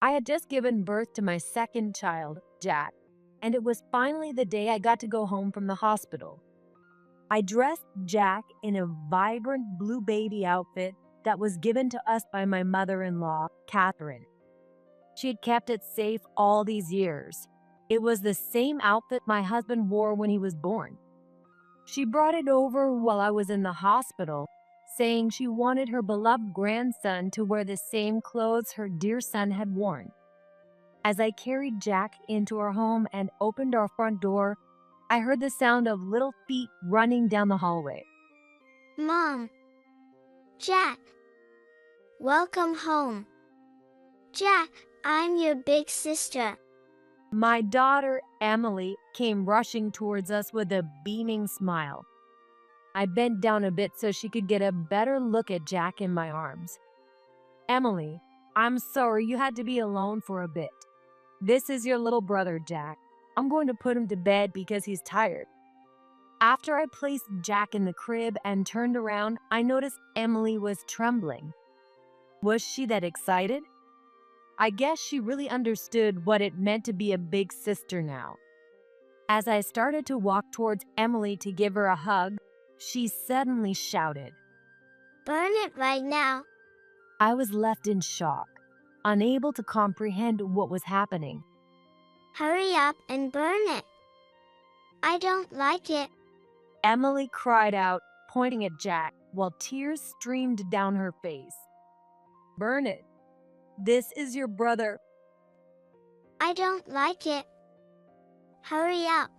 I had just given birth to my second child, Jack, and it was finally the day I got to go home from the hospital. I dressed Jack in a vibrant blue baby outfit that was given to us by my mother in law, Catherine. She had kept it safe all these years. It was the same outfit my husband wore when he was born. She brought it over while I was in the hospital, saying she wanted her beloved grandson to wear the same clothes her dear son had worn. As I carried Jack into our home and opened our front door, I heard the sound of little feet running down the hallway. Mom, Jack, welcome home. Jack, I'm your big sister. My daughter, Emily, came rushing towards us with a beaming smile. I bent down a bit so she could get a better look at Jack in my arms. Emily, I'm sorry you had to be alone for a bit. This is your little brother, Jack. I'm going to put him to bed because he's tired. After I placed Jack in the crib and turned around, I noticed Emily was trembling. Was she that excited? I guess she really understood what it meant to be a big sister now. As I started to walk towards Emily to give her a hug, she suddenly shouted. Burn it right now. I was left in shock, unable to comprehend what was happening. Hurry up and burn it. I don't like it. Emily cried out, pointing at Jack, while tears streamed down her face. Burn it. This is your brother. I don't like it. Hurry up.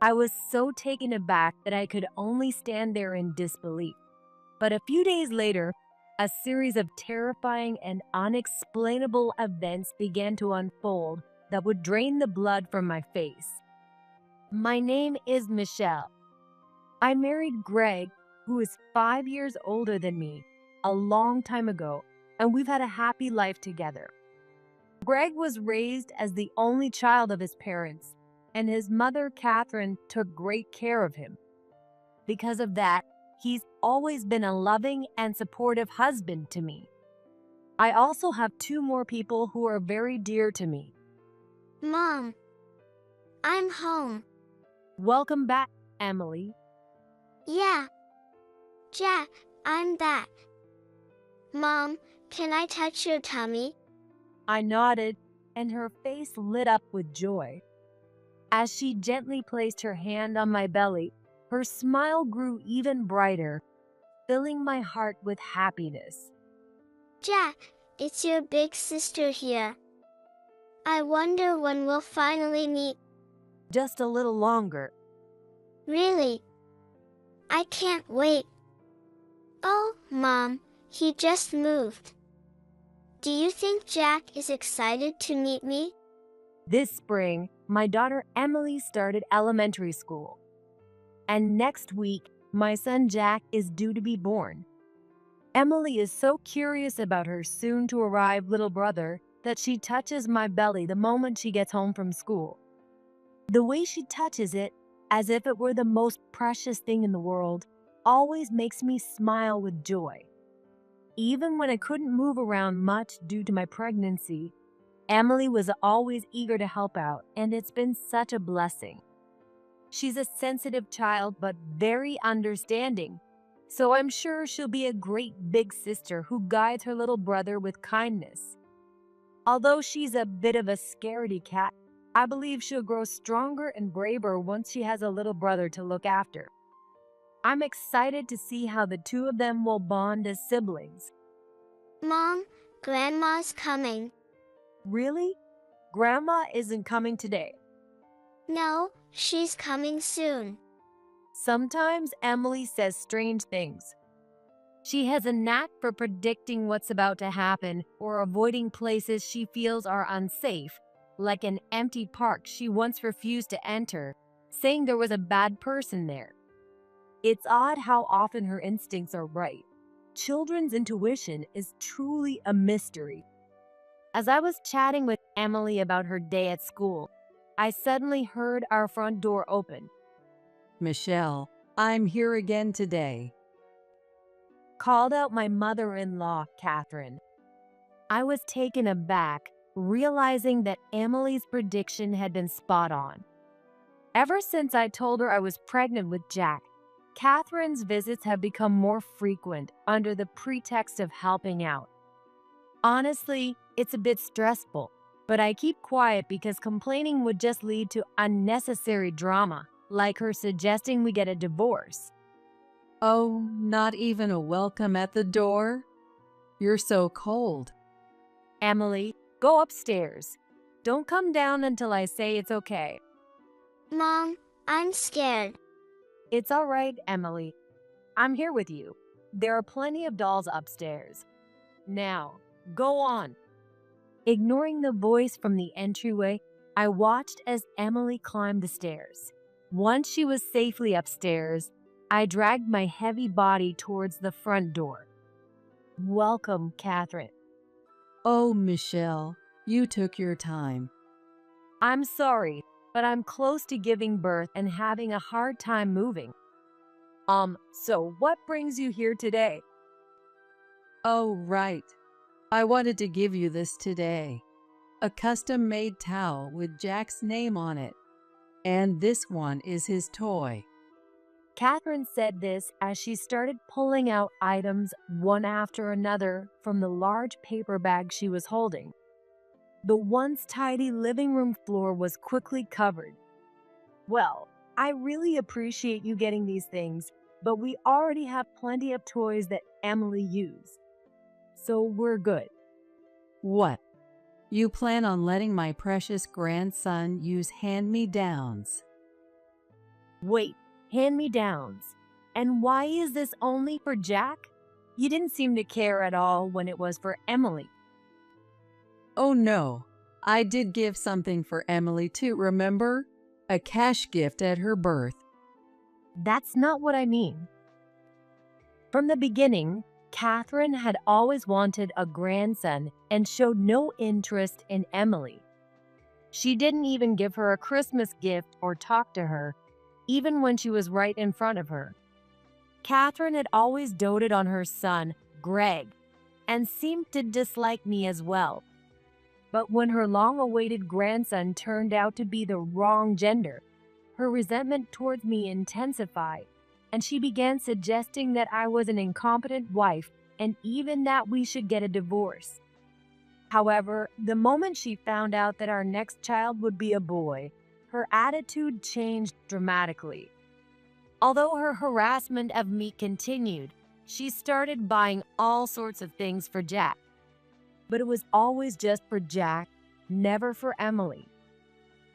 I was so taken aback that I could only stand there in disbelief. But a few days later, a series of terrifying and unexplainable events began to unfold that would drain the blood from my face. My name is Michelle. I married Greg, who is 5 years older than me, a long time ago, and we've had a happy life together. Greg was raised as the only child of his parents, and his mother, Catherine, took great care of him. Because of that, he's always been a loving and supportive husband to me. I also have two more people who are very dear to me. Mom, I'm home. Welcome back, Emily. Yeah. Jack, I'm back. Mom, can I touch your tummy? I nodded, and her face lit up with joy. As she gently placed her hand on my belly, her smile grew even brighter, filling my heart with happiness. Jack, it's your big sister here. I wonder when we'll finally meet. Just a little longer. Really? I can't wait. Oh, Mom, he just moved. Do you think Jack is excited to meet me? This spring, my daughter Emily started elementary school. And next week, my son Jack is due to be born. Emily is so curious about her soon-to-arrive little brother that she touches my belly the moment she gets home from school. The way she touches it, as if it were the most precious thing in the world, always makes me smile with joy. Even when I couldn't move around much due to my pregnancy, Emily was always eager to help out, and it's been such a blessing. She's a sensitive child, but very understanding, so I'm sure she'll be a great big sister who guides her little brother with kindness. Although she's a bit of a scaredy cat, I believe she'll grow stronger and braver once she has a little brother to look after. I'm excited to see how the two of them will bond as siblings. Mom, Grandma's coming. Really? Grandma isn't coming today. No, she's coming soon. Sometimes Emily says strange things. She has a knack for predicting what's about to happen or avoiding places she feels are unsafe, like an empty park she once refused to enter, saying there was a bad person there. It's odd how often her instincts are right. Children's intuition is truly a mystery. As I was chatting with Emily about her day at school, I suddenly heard our front door open. Michelle, I'm here again today. Called out my mother-in-law, Catherine. I was taken aback, realizing that Emily's prediction had been spot on. Ever since I told her I was pregnant with Jack, Catherine's visits have become more frequent under the pretext of helping out. Honestly, it's a bit stressful, but I keep quiet because complaining would just lead to unnecessary drama, like her suggesting we get a divorce. Oh, not even a welcome at the door? You're so cold. Emily, go upstairs. Don't come down until I say it's okay. Mom, I'm scared. It's all right, Emily. I'm here with you. There are plenty of dolls upstairs. Now, go on. Ignoring the voice from the entryway, I watched as Emily climbed the stairs. Once she was safely upstairs, I dragged my heavy body towards the front door. Welcome, Catherine. Oh, Michelle, you took your time. I'm sorry, but I'm close to giving birth and having a hard time moving. So what brings you here today? Oh, right. I wanted to give you this today. A custom-made towel with Jack's name on it. And this one is his toy. Catherine said this as she started pulling out items one after another from the large paper bag she was holding. The once tidy living room floor was quickly covered. Well, I really appreciate you getting these things, but we already have plenty of toys that Emily used. So we're good. What? You plan on letting my precious grandson use hand-me-downs? Wait, hand-me-downs. And why is this only for Jack? You didn't seem to care at all when it was for Emily. Oh no, I did give something for Emily too, remember? A cash gift at her birth. That's not what I mean. From the beginning, Catherine had always wanted a grandson and showed no interest in Emily. She didn't even give her a Christmas gift or talk to her, even when she was right in front of her. Catherine had always doted on her son, Greg, and seemed to dislike me as well. But when her long-awaited grandson turned out to be the wrong gender, her resentment towards me intensified, and she began suggesting that I was an incompetent wife and even that we should get a divorce. However, the moment she found out that our next child would be a boy, her attitude changed dramatically. Although her harassment of me continued, she started buying all sorts of things for Jack. But it was always just for Jack, never for Emily.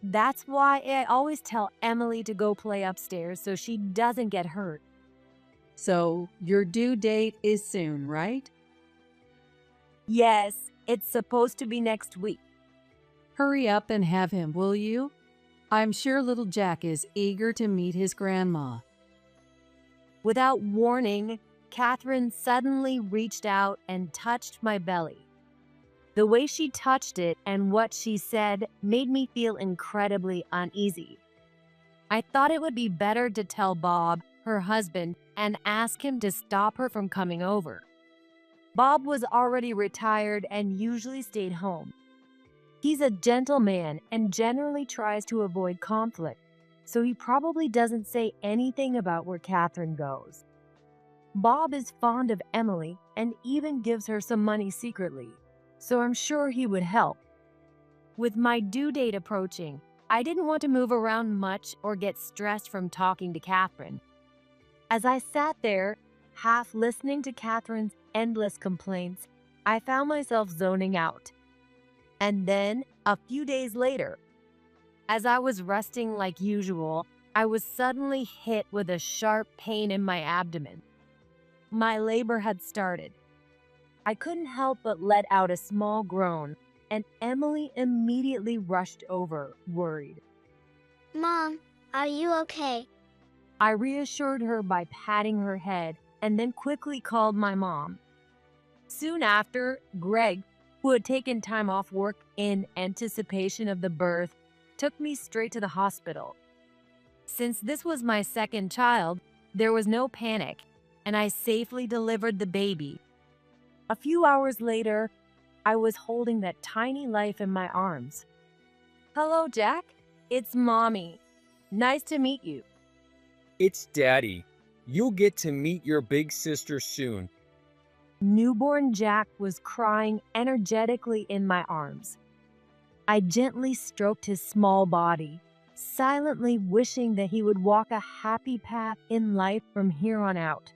That's why I always tell Emily to go play upstairs so she doesn't get hurt. So, your due date is soon, right? Yes, it's supposed to be next week. Hurry up and have him, will you? I'm sure little Jack is eager to meet his grandma. Without warning, Catherine suddenly reached out and touched my belly. The way she touched it and what she said made me feel incredibly uneasy. I thought it would be better to tell Bob, her husband, and ask him to stop her from coming over. Bob was already retired and usually stayed home. He's a gentleman and generally tries to avoid conflict, so he probably doesn't say anything about where Catherine goes. Bob is fond of Emily and even gives her some money secretly, so I'm sure he would help. With my due date approaching, I didn't want to move around much or get stressed from talking to Catherine. As I sat there, half listening to Catherine's endless complaints, I found myself zoning out. And then, a few days later, as I was resting like usual, I was suddenly hit with a sharp pain in my abdomen. My labor had started. I couldn't help but let out a small groan, and Emily immediately rushed over, worried. Mom, are you okay? I reassured her by patting her head and then quickly called my mom. Soon after, Greg, who had taken time off work in anticipation of the birth, took me straight to the hospital. Since this was my second child, there was no panic, and I safely delivered the baby. A few hours later, I was holding that tiny life in my arms. Hello, Jack. It's Mommy. Nice to meet you. It's Daddy. You'll get to meet your big sister soon. Newborn Jack was crying energetically in my arms. I gently stroked his small body, silently wishing that he would walk a happy path in life from here on out.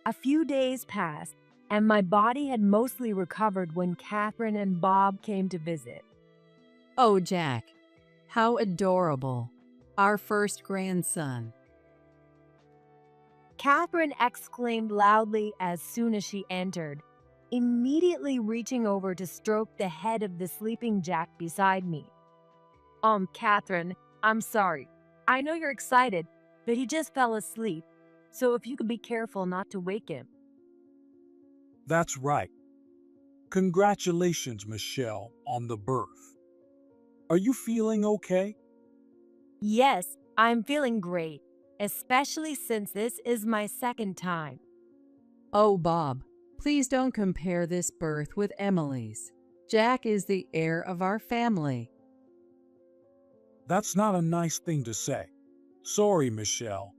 A few days passed, and my body had mostly recovered when Catherine and Bob came to visit. Oh, Jack, how adorable. Our first grandson. Catherine exclaimed loudly as soon as she entered, immediately reaching over to stroke the head of the sleeping Jack beside me. Catherine, I'm sorry. I know you're excited, but he just fell asleep, so if you could be careful not to wake him. That's right. Congratulations, Michelle, on the birth. Are you feeling okay? Yes, I'm feeling great, especially since this is my second time. Oh, Bob, please don't compare this birth with Emily's. Jack is the heir of our family. That's not a nice thing to say. Sorry, Michelle.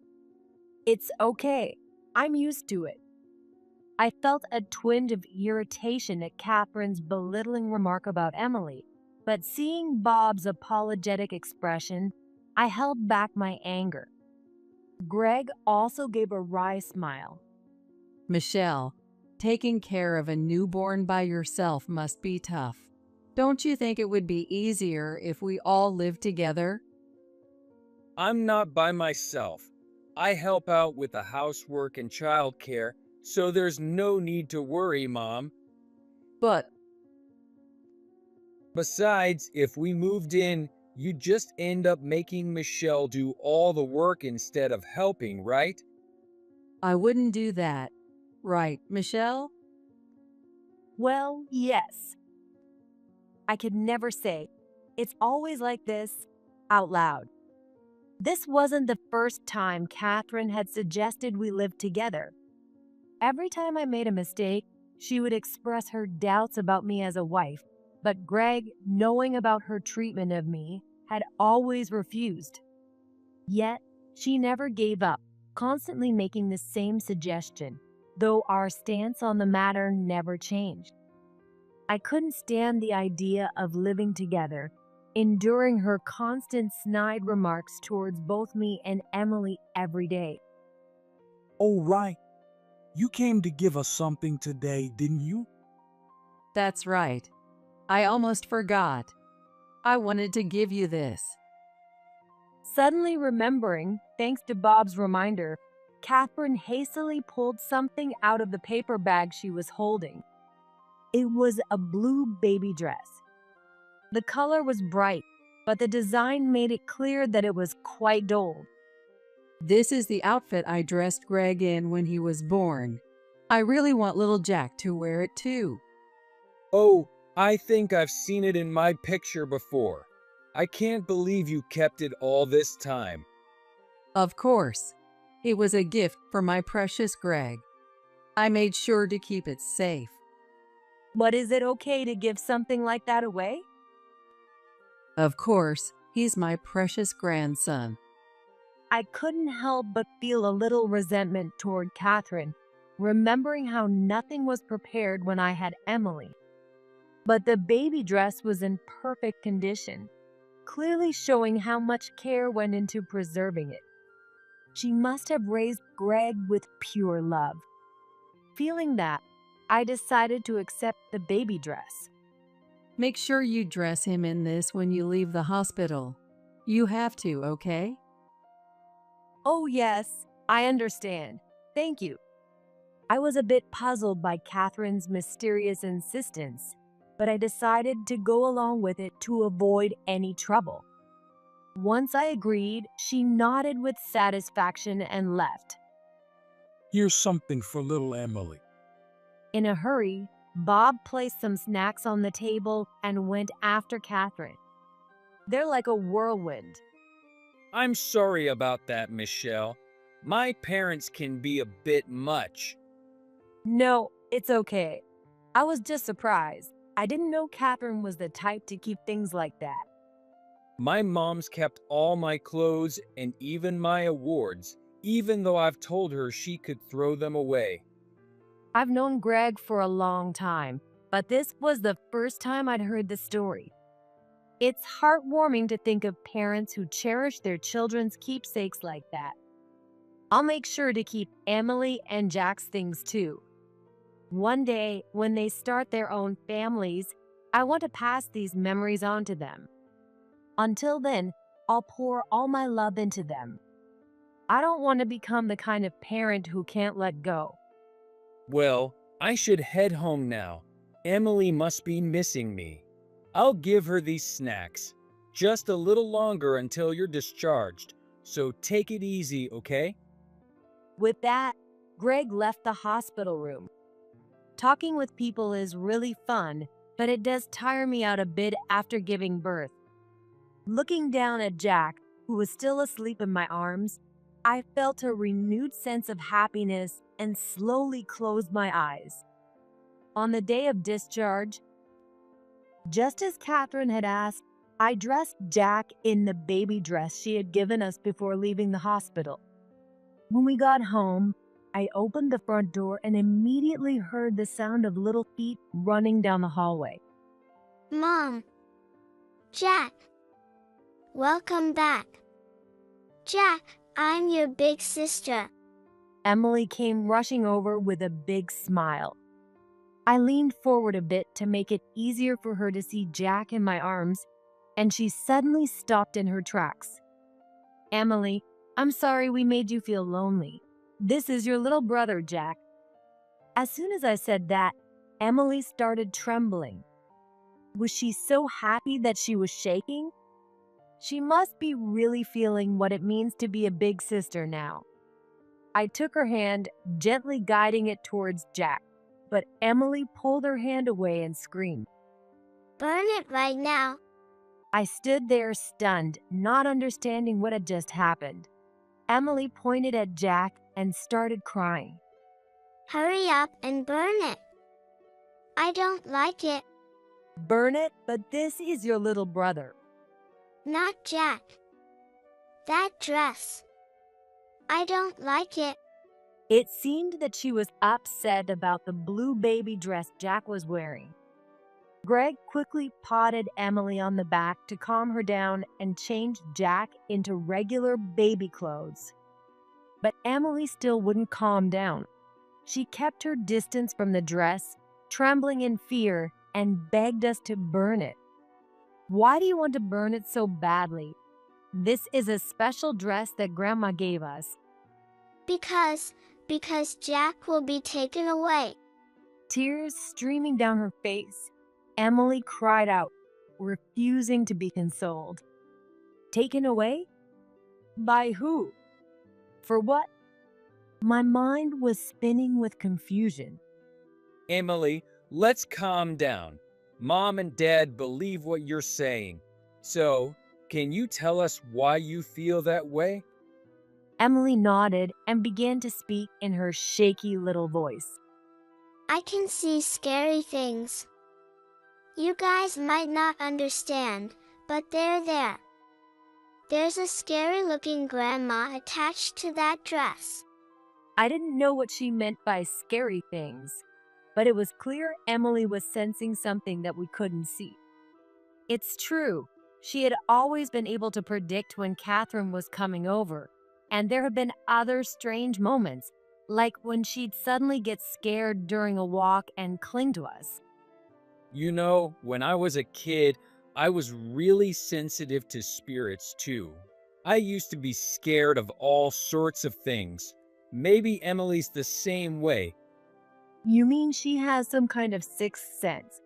It's okay. I'm used to it. I felt a twinge of irritation at Catherine's belittling remark about Emily, but seeing Bob's apologetic expression, I held back my anger. Greg also gave a wry smile. Michelle, taking care of a newborn by yourself must be tough. Don't you think it would be easier if we all lived together? I'm not by myself. I help out with the housework and childcare, so there's no need to worry, Mom. But Besides, if we moved in, you'd just end up making Michelle do all the work instead of helping, right? I wouldn't do that. Right, Michelle? Well, yes. I could never say, "It's always like this," out loud. This wasn't the first time Catherine had suggested we live together. Every time I made a mistake, she would express her doubts about me as a wife, but Greg, knowing about her treatment of me, had always refused. Yet, she never gave up, constantly making the same suggestion, though our stance on the matter never changed. I couldn't stand the idea of living together, enduring her constant snide remarks towards both me and Emily every day. Oh, right. You came to give us something today, didn't you? That's right. I almost forgot. I wanted to give you this. Suddenly remembering, thanks to Bob's reminder, Catherine hastily pulled something out of the paper bag she was holding. It was a blue baby dress. The color was bright, but the design made it clear that it was quite old. This is the outfit I dressed Greg in when he was born. I really want little Jack to wear it too. Oh, I think I've seen it in my picture before. I can't believe you kept it all this time. Of course. It was a gift for my precious Greg. I made sure to keep it safe. But is it okay to give something like that away? Of course, he's my precious grandson. I couldn't help but feel a little resentment toward Catherine, remembering how nothing was prepared when I had Emily. But the baby dress was in perfect condition, clearly showing how much care went into preserving it. She must have raised Greg with pure love. Feeling that, I decided to accept the baby dress. Make sure you dress him in this when you leave the hospital. You have to, okay? Oh, yes, I understand. Thank you. I was a bit puzzled by Catherine's mysterious insistence, but I decided to go along with it to avoid any trouble. Once I agreed, she nodded with satisfaction and left. Here's something for little Emily. In a hurry, Bob placed some snacks on the table and went after Catherine. They're like a whirlwind. I'm sorry about that, Michelle. My parents can be a bit much. No, it's okay. I was just surprised. I didn't know Catherine was the type to keep things like that. My mom's kept all my clothes and even my awards, even though I've told her she could throw them away. I've known Greg for a long time, but this was the first time I'd heard the story. It's heartwarming to think of parents who cherish their children's keepsakes like that. I'll make sure to keep Emily and Jack's things too. One day, when they start their own families, I want to pass these memories on to them. Until then, I'll pour all my love into them. I don't want to become the kind of parent who can't let go. Well, I should head home now. Emily must be missing me. I'll give her these snacks. Just a little longer until you're discharged, so take it easy, okay? With that, Greg left the hospital room. Talking with people is really fun, but it does tire me out a bit after giving birth. Looking down at Jack, who was still asleep in my arms, I felt a renewed sense of happiness and slowly closed my eyes. On the day of discharge, just as Catherine had asked, I dressed Jack in the baby dress she had given us before leaving the hospital. When we got home, I opened the front door and immediately heard the sound of little feet running down the hallway. Mom. Jack. Welcome back. Jack, I'm your big sister. Emily came rushing over with a big smile. I leaned forward a bit to make it easier for her to see Jack in my arms, and she suddenly stopped in her tracks. Emily, I'm sorry we made you feel lonely. This is your little brother, Jack. As soon as I said that, Emily started trembling. Was she so happy that she was shaking? She must be really feeling what it means to be a big sister now. I took her hand, gently guiding it towards Jack, but Emily pulled her hand away and screamed. Burn it right now. I stood there stunned, not understanding what had just happened. Emily pointed at Jack and started crying. Hurry up and burn it. I don't like it. Burn it, but this is your little brother. Not Jack. That dress. I don't like it. It seemed that she was upset about the blue baby dress Jack was wearing. Greg quickly patted Emily on the back to calm her down and changed Jack into regular baby clothes. But Emily still wouldn't calm down. She kept her distance from the dress, trembling in fear, and begged us to burn it. Why do you want to burn it so badly? This is a special dress that Grandma gave us. Because Jack will be taken away. Tears streaming down her face, Emily cried out, refusing to be consoled. Taken away? By who? For what? My mind was spinning with confusion. Emily, let's calm down. Mom and Dad believe what you're saying. So, can you tell us why you feel that way? Emily nodded and began to speak in her shaky little voice. I can see scary things. You guys might not understand, but they're there. There's a scary-looking grandma attached to that dress. I didn't know what she meant by scary things, but it was clear Emily was sensing something that we couldn't see. It's true, she had always been able to predict when Catherine was coming over, and there had been other strange moments, like when she'd suddenly get scared during a walk and cling to us. You know, when I was a kid, I was really sensitive to spirits too. I used to be scared of all sorts of things. Maybe Emily's the same way. You mean she has some kind of sixth sense?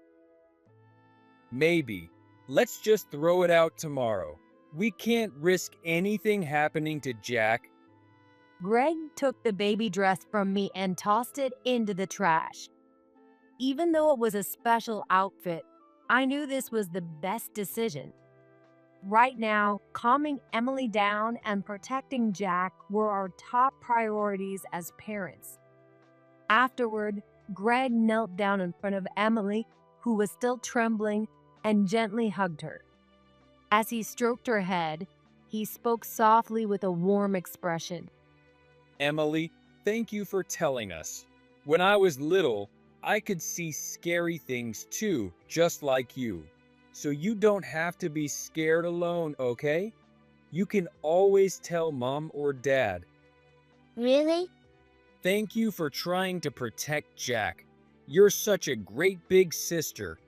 Maybe. Let's just throw it out tomorrow. We can't risk anything happening to Jack. Greg took the baby dress from me and tossed it into the trash. Even though it was a special outfit, I knew this was the best decision. Right now, calming Emily down and protecting Jack were our top priorities as parents. Afterward, Greg knelt down in front of Emily, who who was still trembling, and gently hugged her. As he stroked her head, he spoke softly with a warm expression. Emily, thank you for telling us. When I was little, I could see scary things too, just like you. So you don't have to be scared alone, okay? You can always tell Mom or Dad. Really? Thank you for trying to protect Jack. You're such a great big sister.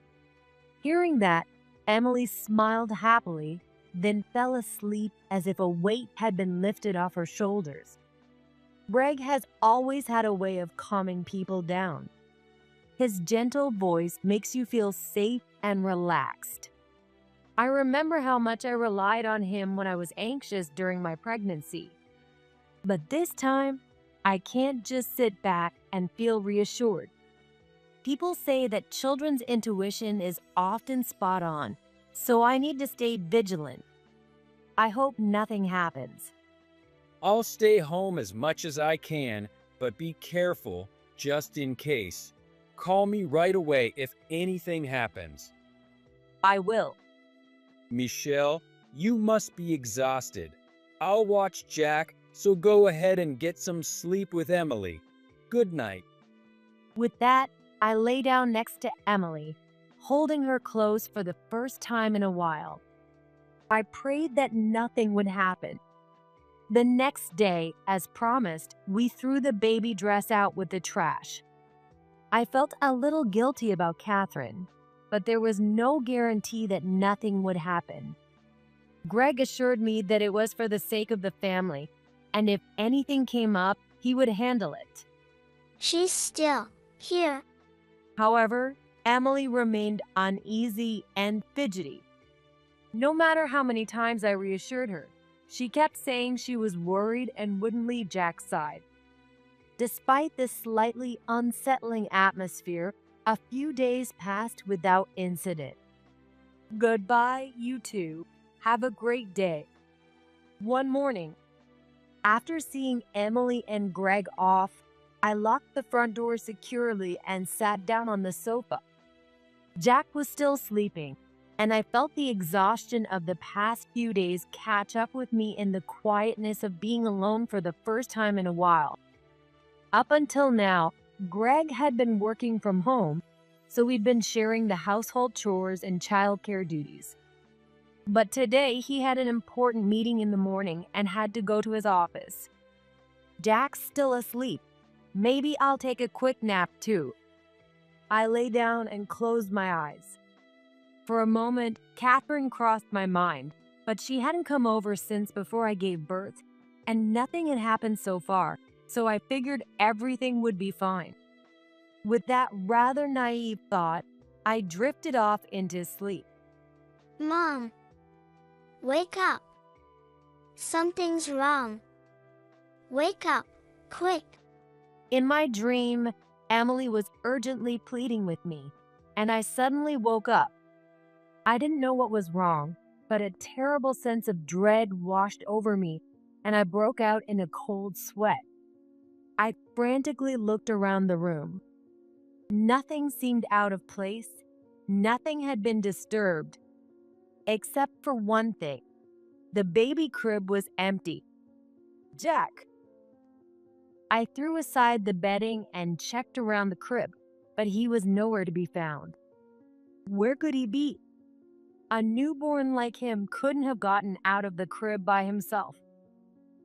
Hearing that, Emily smiled happily, then fell asleep as if a weight had been lifted off her shoulders. Greg has always had a way of calming people down. His gentle voice makes you feel safe and relaxed. I remember how much I relied on him when I was anxious during my pregnancy. But this time, I can't just sit back and feel reassured. People say that children's intuition is often spot on, so I need to stay vigilant. I hope nothing happens. I'll stay home as much as I can, but be careful just in case. Call me right away if anything happens. I will. Michelle, you must be exhausted. I'll watch Jack, so go ahead and get some sleep with Emily. Good night. With that, I lay down next to Emily, holding her close for the first time in a while. I prayed that nothing would happen. The next day, as promised, we threw the baby dress out with the trash. I felt a little guilty about Catherine, but there was no guarantee that nothing would happen. Greg assured me that it was for the sake of the family, and if anything came up, he would handle it. She's still here. However, Emily remained uneasy and fidgety. No matter how many times I reassured her, she kept saying she was worried and wouldn't leave Jack's side. Despite this slightly unsettling atmosphere, a few days passed without incident. Goodbye, you two. Have a great day. One morning, after seeing Emily and Greg off, I locked the front door securely and sat down on the sofa. Jack was still sleeping, and I felt the exhaustion of the past few days catch up with me in the quietness of being alone for the first time in a while. Up until now, Greg had been working from home, so we'd been sharing the household chores and childcare duties. But today, he had an important meeting in the morning and had to go to his office. Jack's still asleep. Maybe I'll take a quick nap too. I lay down and closed my eyes. For a moment, Catherine crossed my mind, but she hadn't come over since before I gave birth, and nothing had happened so far, so I figured everything would be fine. With that rather naive thought, I drifted off into sleep. Mom, wake up. Something's wrong. Wake up, quick. In my dream, Emily was urgently pleading with me, and I suddenly woke up. I didn't know what was wrong, but a terrible sense of dread washed over me, and I broke out in a cold sweat. I frantically looked around the room. Nothing seemed out of place. Nothing had been disturbed. Except for one thing. The baby crib was empty. Jack! I threw aside the bedding and checked around the crib, but he was nowhere to be found. Where could he be? A newborn like him couldn't have gotten out of the crib by himself.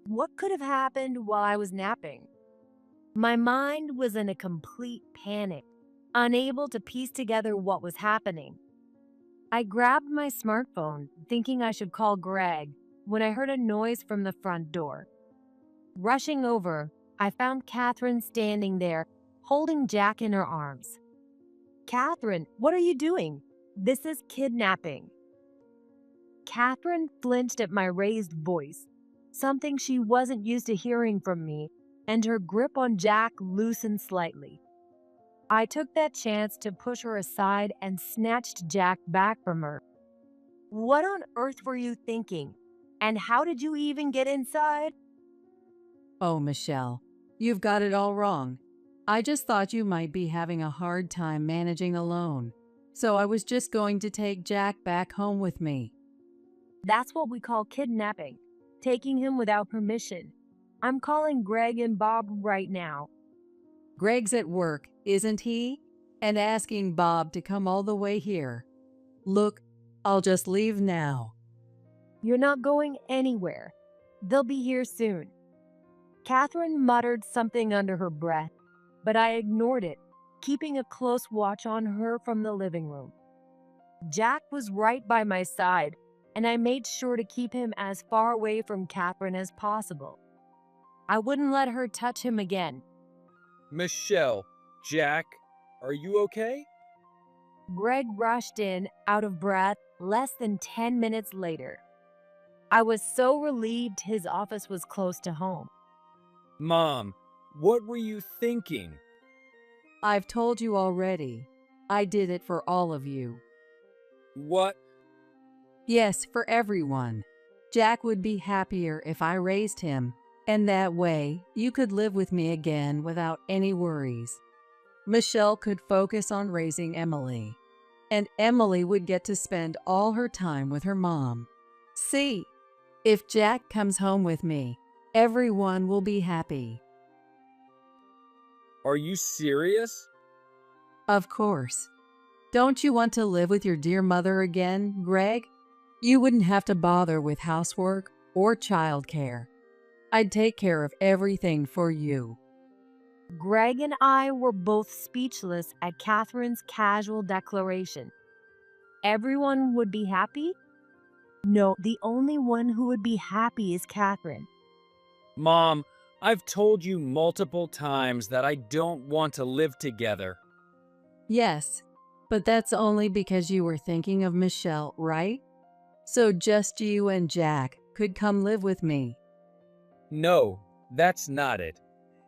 What could have happened while I was napping? My mind was in a complete panic, unable to piece together what was happening. I grabbed my smartphone, thinking I should call Greg, when I heard a noise from the front door. Rushing over, I found Catherine standing there, holding Jack in her arms. Catherine, what are you doing? This is kidnapping. Catherine flinched at my raised voice, something she wasn't used to hearing from me, and her grip on Jack loosened slightly. I took that chance to push her aside and snatched Jack back from her. What on earth were you thinking? And how did you even get inside? Oh, Michelle, you've got it all wrong. I just thought you might be having a hard time managing alone. so I was just going to take Jack back home with me. That's what we call kidnapping, taking him without permission. I'm calling Greg and Bob right now. Greg's at work, isn't he? And asking Bob to come all the way here. Look, I'll just leave now. You're not going anywhere. They'll be here soon. Catherine muttered something under her breath, but I ignored it, keeping a close watch on her from the living room. Jack was right by my side, and I made sure to keep him as far away from Catherine as possible. I wouldn't let her touch him again. Michelle, Jack, are you okay? Greg rushed in, out of breath, less than 10 minutes later. I was so relieved his office was close to home. Mom, what were you thinking? I've told you already. I did it for all of you. What? Yes, for everyone. Jack would be happier if I raised him, and that way you could live with me again without any worries. Michelle could focus on raising Emily, and Emily would get to spend all her time with her mom. See, if Jack comes home with me, everyone will be happy. Are you serious? Of course. Don't you want to live with your dear mother again, Greg? You wouldn't have to bother with housework or childcare. I'd take care of everything for you. Greg and I were both speechless at Catherine's casual declaration. Everyone would be happy? No, the only one who would be happy is Catherine. Mom, I've told you multiple times that I don't want to live together. Yes, but that's only because you were thinking of Michelle, right? So just you and Jack could come live with me. No, that's not it.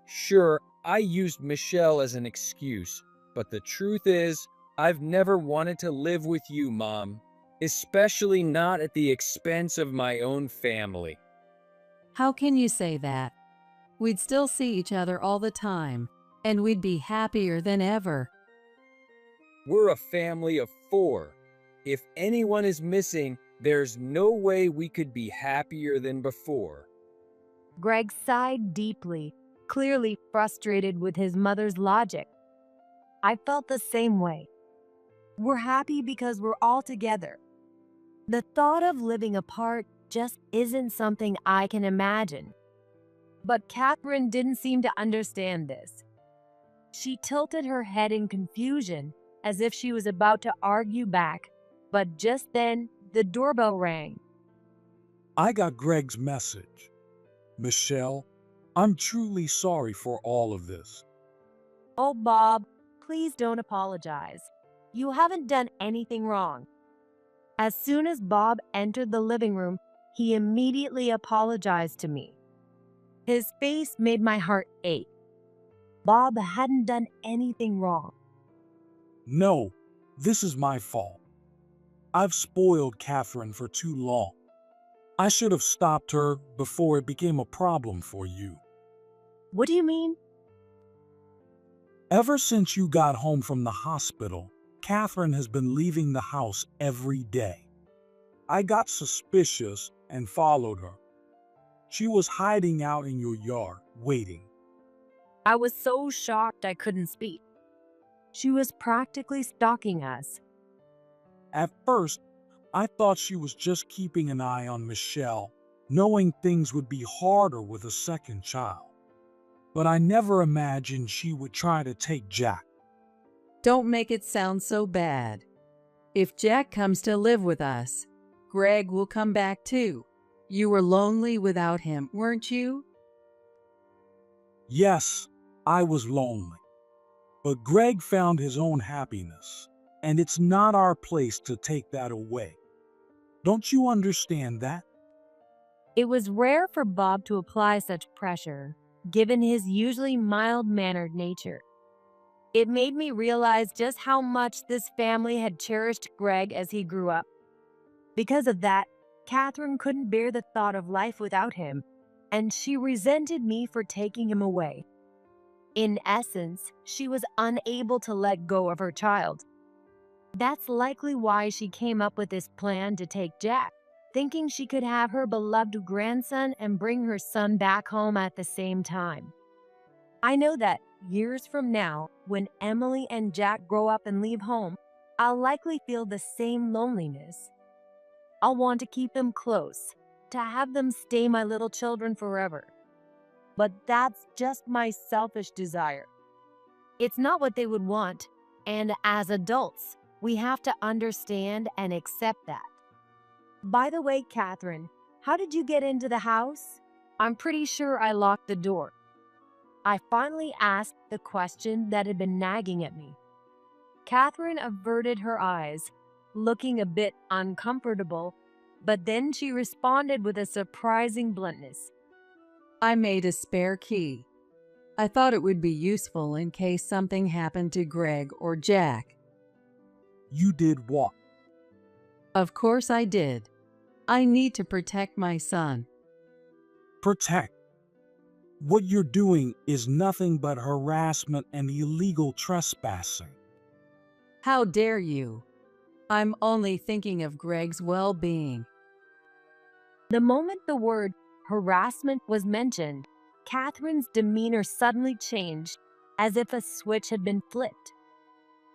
Sure, I used Michelle as an excuse, but the truth is, I've never wanted to live with you, Mom, especially not at the expense of my own family. How can you say that? We'd still see each other all the time, and we'd be happier than ever. We're a family of 4. If anyone is missing, there's no way we could be happier than before. Greg sighed deeply, clearly frustrated with his mother's logic. I felt the same way. We're happy because we're all together. The thought of living apart just isn't something I can imagine. But Catherine didn't seem to understand this. She tilted her head in confusion, as if she was about to argue back, but just then, the doorbell rang. I got Greg's message. Michelle, I'm truly sorry for all of this. Oh, Bob, please don't apologize. You haven't done anything wrong. As soon as Bob entered the living room, he immediately apologized to me. His face made my heart ache. Bob hadn't done anything wrong. No, this is my fault. I've spoiled Catherine for too long. I should have stopped her before it became a problem for you. What do you mean? Ever since you got home from the hospital, Catherine has been leaving the house every day. I got suspicious and followed her. She was hiding out in your yard, waiting. I was so shocked I couldn't speak. She was practically stalking us. At first, I thought she was just keeping an eye on Michelle, knowing things would be harder with a second child. But I never imagined she would try to take Jack. Don't make it sound so bad. If Jack comes to live with us, Greg will come back too. You were lonely without him, weren't you? Yes, I was lonely. But Greg found his own happiness, and it's not our place to take that away. Don't you understand that? It was rare for Bob to apply such pressure, given his usually mild-mannered nature. It made me realize just how much this family had cherished Greg as he grew up. Because of that, Catherine couldn't bear the thought of life without him, and she resented me for taking him away. In essence, she was unable to let go of her child. That's likely why she came up with this plan to take Jack, thinking she could have her beloved grandson and bring her son back home at the same time. I know that years from now, when Emily and Jack grow up and leave home, I'll likely feel the same loneliness. I'll want to keep them close, to have them stay my little children forever. But that's just my selfish desire. It's not what they would want, and as adults, we have to understand and accept that. By the way, Catherine, how did you get into the house? I'm pretty sure I locked the door. I finally asked the question that had been nagging at me. Catherine averted her eyes, looking a bit uncomfortable, but then she responded with a surprising bluntness. I made a spare key. I thought it would be useful in case something happened to Greg or Jack. You did what? Of course I did. I need to protect my son. Protect. What you're doing is nothing but harassment and illegal trespassing. How dare you? I'm only thinking of Greg's well-being. The moment the word harassment was mentioned, Catherine's demeanor suddenly changed, as if a switch had been flipped.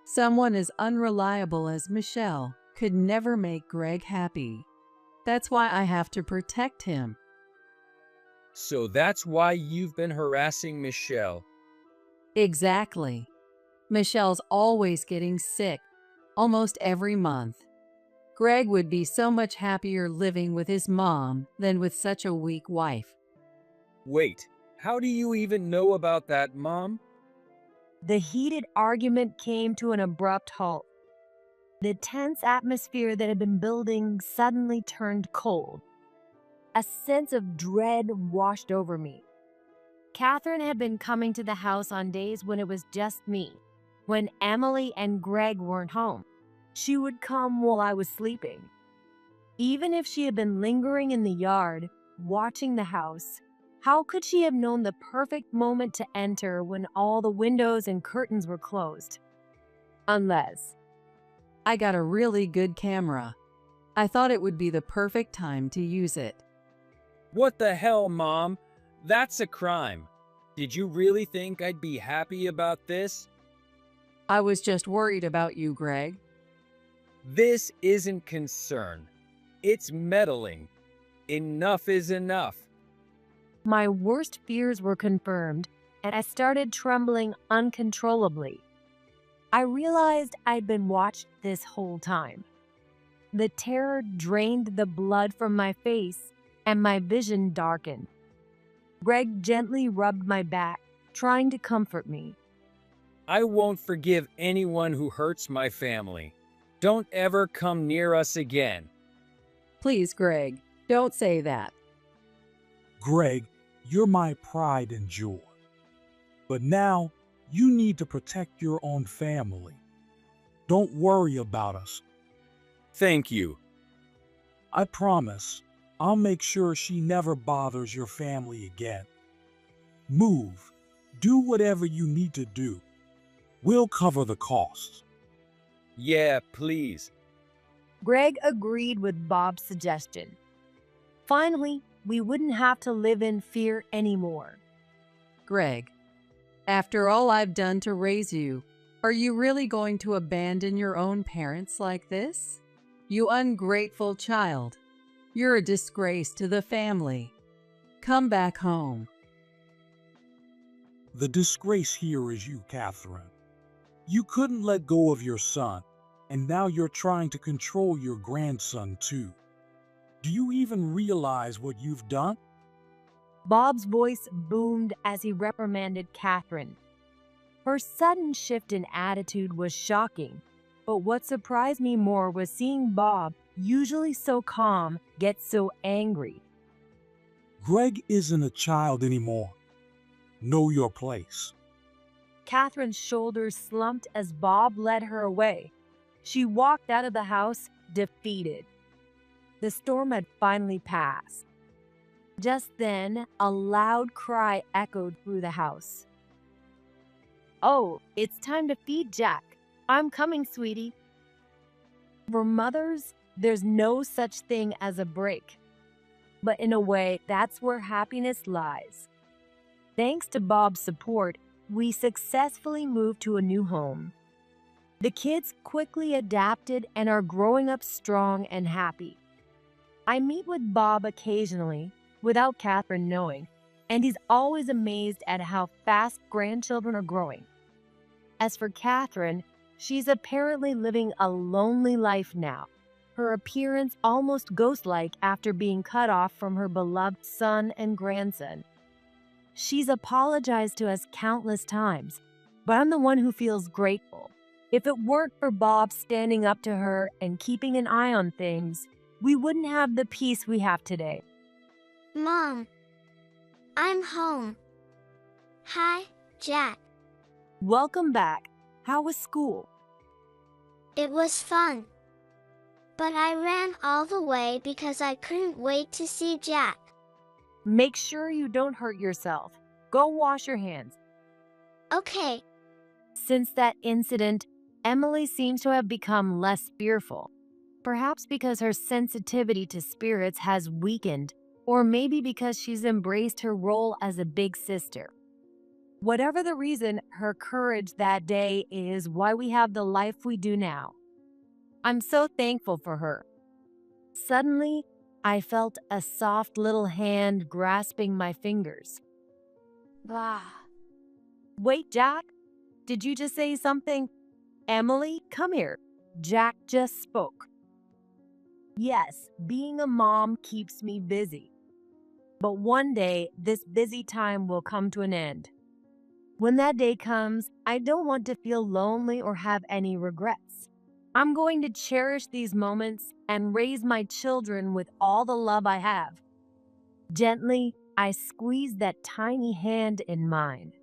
Someone as unreliable as Michelle could never make Greg happy. That's why I have to protect him. So that's why you've been harassing Michelle. Exactly. Michelle's always getting sick, almost every month. Greg would be so much happier living with his mom than with such a weak wife. Wait, how do you even know about that, Mom? The heated argument came to an abrupt halt. The tense atmosphere that had been building suddenly turned cold. A sense of dread washed over me. Catherine had been coming to the house on days when it was just me, when Emily and Greg weren't home. She would come while I was sleeping. Even if she had been lingering in the yard, watching the house, how could she have known the perfect moment to enter when all the windows and curtains were closed? Unless I got a really good camera. I thought it would be the perfect time to use it. What the hell, Mom? That's a crime. Did you really think I'd be happy about this? I was just worried about you, Greg. This isn't concern. It's meddling. Enough is enough. my worst fears were confirmed, and I started trembling uncontrollably. I realized I'd been watched this whole time. The terror drained the blood from my face, and my vision darkened. Greg gently rubbed my back, trying to comfort me. I won't forgive anyone who hurts my family. Don't ever come near us again. Please, Greg, don't say that. Greg, you're my pride and joy. But now, you need to protect your own family. Don't worry about us. Thank you. I promise, I'll make sure she never bothers your family again. Move. Do whatever you need to do. We'll cover the costs. Yeah, please. Greg agreed with Bob's suggestion. Finally, we wouldn't have to live in fear anymore. Greg, after all I've done to raise you, are you really going to abandon your own parents like this? You ungrateful child. You're a disgrace to the family. Come back home. The disgrace here is you, Catherine. You couldn't let go of your son, and now you're trying to control your grandson too. Do you even realize what you've done? Bob's voice boomed as he reprimanded Catherine. Her sudden shift in attitude was shocking, but what surprised me more was seeing Bob, usually so calm, get so angry. Greg isn't a child anymore. Know your place. Catherine's shoulders slumped as Bob led her away. She walked out of the house, defeated. The storm had finally passed. Just then, a loud cry echoed through the house. "Oh, it's time to feed Jack. I'm coming, sweetie." For mothers, there's no such thing as a break. But in a way, that's where happiness lies. Thanks to Bob's support, we successfully moved to a new home. The kids quickly adapted and are growing up strong and happy. I meet with Bob occasionally, without Catherine knowing, and he's always amazed at how fast grandchildren are growing. As for Catherine, she's apparently living a lonely life now, her appearance almost ghost-like after being cut off from her beloved son and grandson. She's apologized to us countless times, but I'm the one who feels grateful. If it weren't for Bob standing up to her and keeping an eye on things, we wouldn't have the peace we have today. Mom, I'm home. Hi, Jack. Welcome back. How was school? It was fun. But I ran all the way because I couldn't wait to see Jack. Make sure you don't hurt yourself. Go wash your hands. Okay. Since that incident, Emily seems to have become less fearful. Perhaps because her sensitivity to spirits has weakened, or maybe because she's embraced her role as a big sister. Whatever the reason, her courage that day is why we have the life we do now. I'm so thankful for her. Suddenly, I felt a soft little hand grasping my fingers. Bah. Wait, Jack, did you just say something? Emily, come here. Jack just spoke. Yes, being a mom keeps me busy. But one day, this busy time will come to an end. When that day comes, I don't want to feel lonely or have any regrets. I'm going to cherish these moments and raise my children with all the love I have. Gently, I squeeze that tiny hand in mine.